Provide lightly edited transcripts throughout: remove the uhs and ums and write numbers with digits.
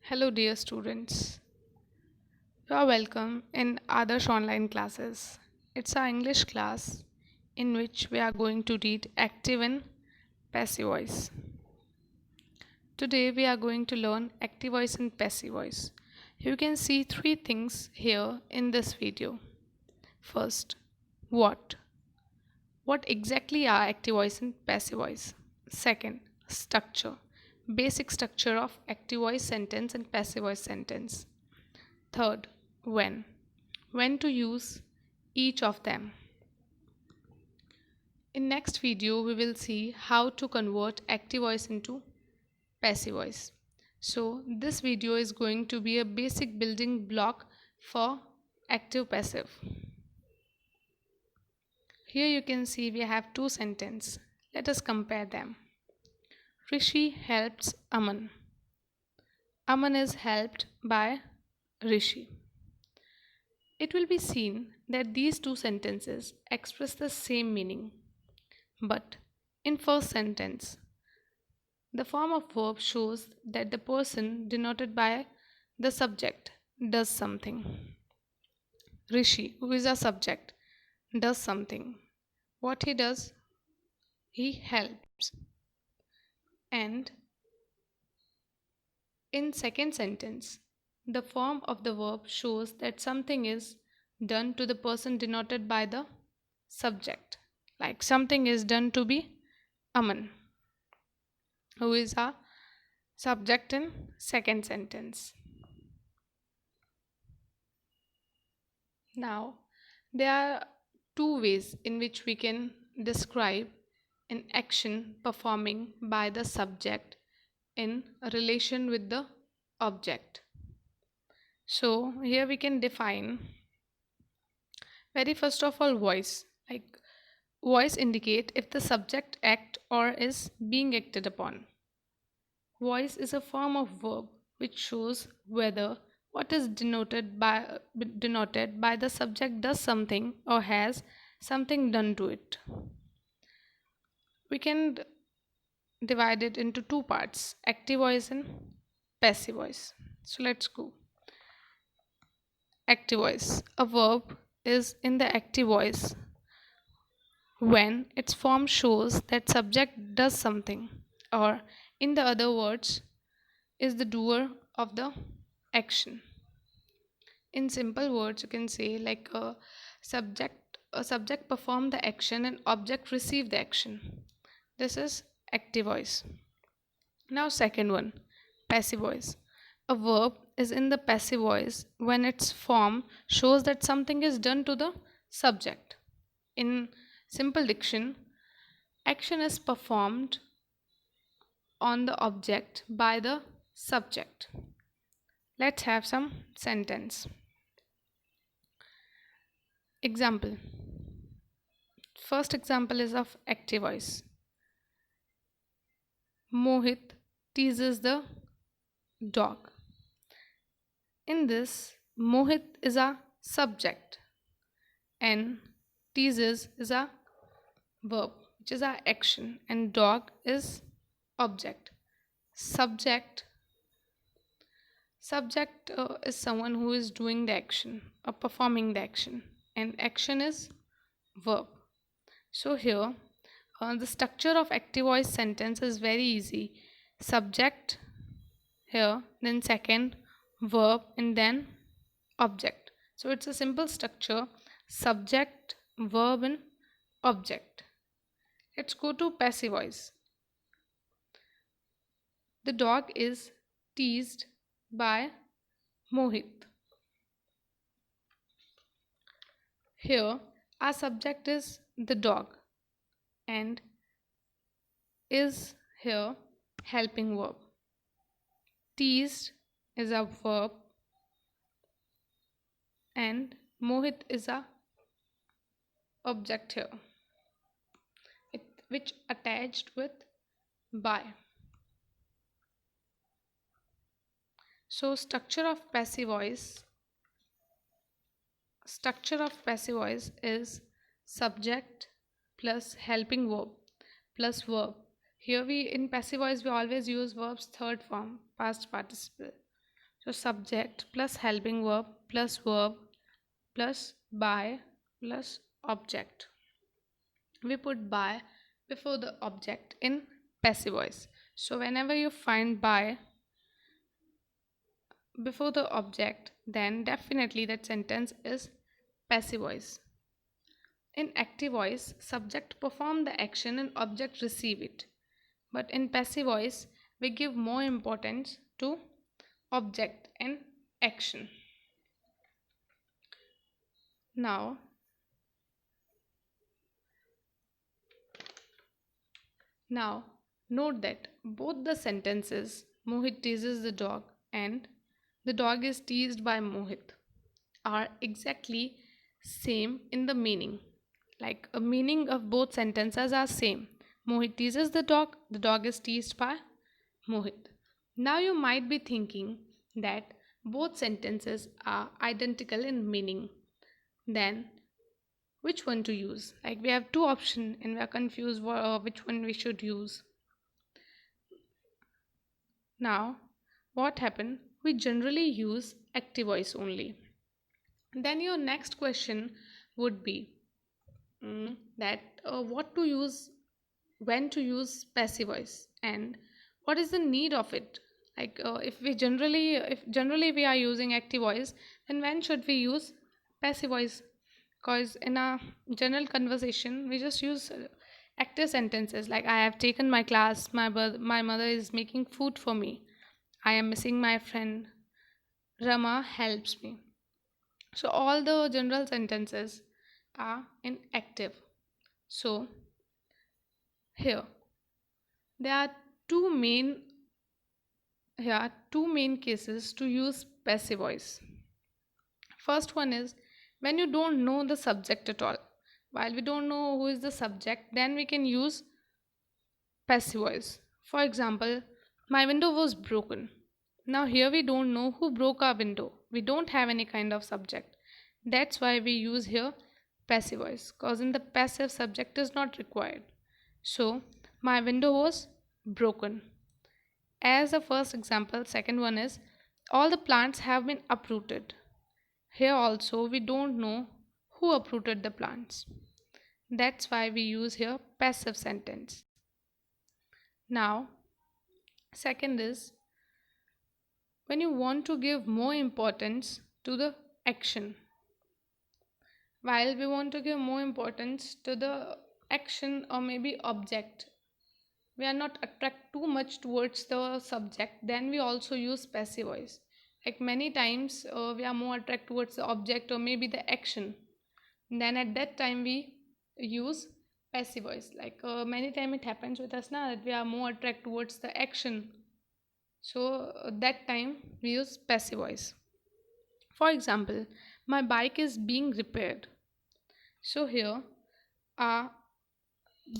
Hello, dear students. You are welcome in Adarsh online classes. It's our English class in which we are going to read active and passive voice. Today, we are going to learn active voice and passive voice. You can see three things here in this video. First, what? What exactly are active voice and passive voice? Second, structure. Basic structure of active voice sentence and passive voice sentence. Third, when. When to use each of them. In next video, we will see how to convert active voice into passive voice. So this video is going to be a basic building block for active passive. Here you can see we have two sentences. Let us compare them. Rishi helps Aman. Aman is helped by Rishi. It will be seen that these two sentences express the same meaning. But in first sentence, the form of verb shows that the person denoted by the subject does something. Rishi, who is a subject, does something. What he does, he helps. And in second sentence, the form of the verb shows that something is done to the person denoted by the subject. Like something is done to be Aman, who is a subject in second sentence. Now, there are two ways in which we can describe an action performing by the subject in relation with the object. So, here we can define very first of all voice. Like voice indicate if the subject act or is being acted upon. Voice is a form of verb which shows whether what is denoted by the subject does something or has something done to it. We can divide it into two parts, active voice and passive voice. So let's go. Active voice. A verb is in the active voice when its form shows that subject does something, or in the other words is the doer of the action. In simple words, you can say like a subject perform the action and object receive the action. This is active voice. Now second one, passive voice. A verb is in the passive voice when its form shows that something is done to the subject. In simple diction, action is performed on the object by the subject. Let's have some sentence. Example. First example is of active voice. Mohit teases the dog. In this, Mohit is a subject and teases is a verb, which is a action, and dog is object. Subject is someone who is doing the action or performing the action, and action is verb. So here the structure of active voice sentence is very easy. Subject here, then second verb, and then object. So it's a simple structure, subject, verb, and object. Let's go to passive voice. The dog is teased by Mohit. Here, our subject is the dog, and is here helping verb. Teased is a verb and Mohit is a object here, which attached with by. So structure of passive voice is subject plus helping verb plus verb. Here we in passive voice we always use verbs third form past participle. So subject plus helping verb plus by plus object. We put by before the object in passive voice. So whenever you find by before the object, then definitely that sentence is passive voice. In active voice, subject perform the action and object receive it. But in passive voice, we give more importance to object and action. Now, now note that both the sentences Mohit teases the dog and the dog is teased by Mohit are exactly same in the meaning. Like a meaning of both sentences are same. Mohit teases the dog is teased by Mohit. Now you might be thinking that both sentences are identical in meaning. Then which one to use? Like we have two options and we are confused which one we should use. Now what happened? We generally use active voice only. Then your next question would be that what to use, when to use passive voice, and what is the need of it. Like if generally we are using active voice, then when should we use passive voice? Because in a general conversation we just use active sentences like I have taken my class, my mother is making food for me, I am missing my friend, Rama helps me. So all the general sentences are in active. So here there are two main two main cases to use passive voice. First one is when you don't know the subject at all. While we don't know who is the subject, then we can use passive voice. For example, my window was broken. Now here we don't know who broke our window. We don't have any kind of subject. That's why we use here passive voice, because in the passive subject is not required. So my window was broken. As a first example, second one is all the plants have been uprooted. Here also we don't know who uprooted the plants. That's why we use here passive sentence. Now, second is when you want to give more importance to the action. While we want to give more importance to the action or maybe object, we are not attract too much towards the subject, then we also use passive voice. Like many times we are more attract towards the object or maybe the action, then at that time we use passive voice. Like many time it happens with us now that we are more attract towards the action, so that time we use passive voice. For example, my bike is being repaired. So here our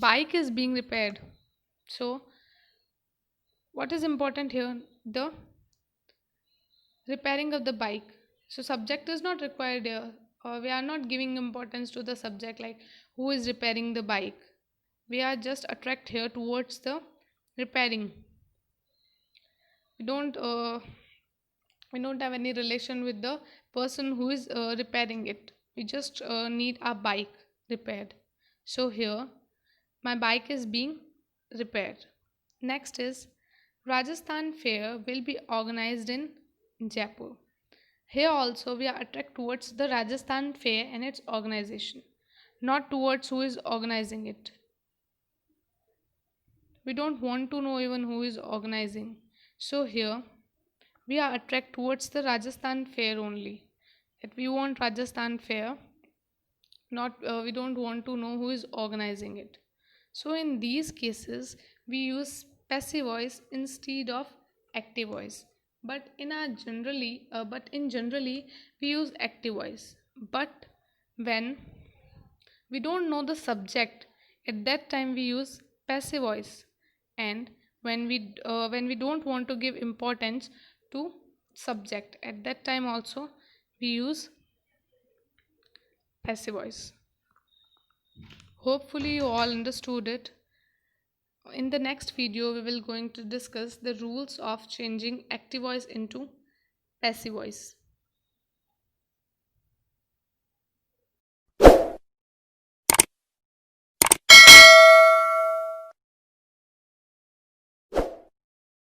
bike is being repaired. So what is important here? The repairing of the bike. So subject is not required here, or we are not giving importance to the subject like who is repairing the bike. We are just attract here towards the repairing. We don't uh, we don't have any relation with the person who is repairing it. We just need our bike repaired. So here my bike is being repaired. Next is Rajasthan fair will be organized in Jaipur. Here also we are attracted towards the Rajasthan fair and its organization, not towards who is organizing it. We don't want to know even who is organizing. So here we are attracted towards the Rajasthan fair only. That we want Rajasthan fair, not we don't want to know who is organizing it. So in these cases, we use passive voice instead of active voice. But in generally, we use active voice. But when we don't know the subject, at that time we use passive voice. And when we don't want to give importance to subject, at that time also we use passive voice. Hopefully you all understood it. In the next video we will going to discuss the rules of changing active voice into passive voice.